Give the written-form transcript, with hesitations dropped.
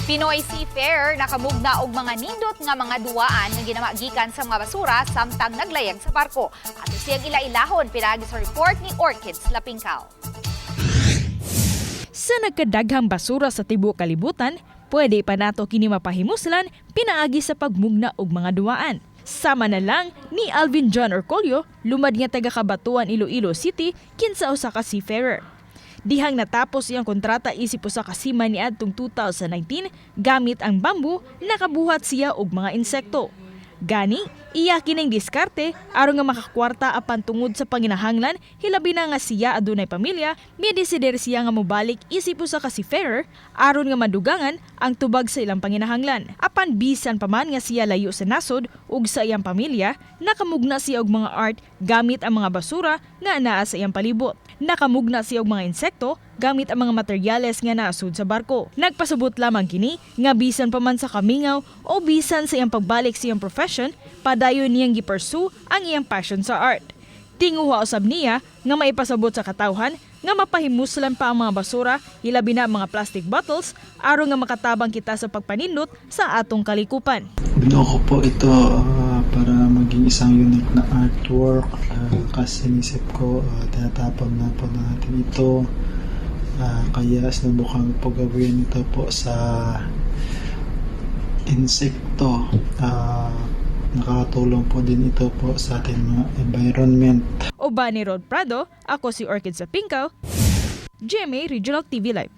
Pinoy Seafarer nakamugna og mga nindot nga mga duwaan nga ginamagikan sa mga basura samtang naglayag sa barko. Ato siyang ila-ilahon pinagi sa report ni Orchids Lapingkaw. Sa nagkadaghang basura sa tibuok kalibutan, pwede pa nato kini mapahimuslan pinaagi sa pagmugna og mga duwaan. Sama na lang ni Alvin John Orcolio, lumad nga taga Kabatuan, Iloilo City, kinsa usa ka seafarer. Dihang natapos iyang kontrata isip usa ka seaman niadtong 2019, gamit ang bamboo, nakabuhat siya og mga insekto. Gani, iya kining diskarte aron nga makakwarta apan tungod sa panginahanglan, hilabi na nga siya adunay pamilya, midesider siya nga mobalik isip usa ka seafarer aron nga madugangan ang tubag sa ilang panginahanglan. Apan bisan pa man nga siya layo sa nasod ug sa iyang pamilya, nakamugna siya og mga art gamit ang mga basura nga naa sa iyang palibot. Nakamugna siya og mga insekto gamit ang mga materyales nga naasud sa barko. Nagpasubot lamang kini nga bisan pa man sa kamingaw o bisan sa iyang pagbalik sa iyang profession, padayon niyang gipursue ang iyang passion sa art. Tinguha usab niya nga maipasabot sa katawhan nga mapahimuslan pa ang mga basura, hilabi na mga plastic bottles, aron nga makatabang kita sa pagpanindot sa atong kalikupan. Binuo ko po ito para maging isang unique na artwork kasi nisip ko tinatapon na po natin ito. Kaya sinubukang po gawin ito po sa insekto. Nakatulong po din ito po sa ating mga environment. O ba ni Rod Prado, ako si Orchids Lapingkaw, GMA Regional TV Live.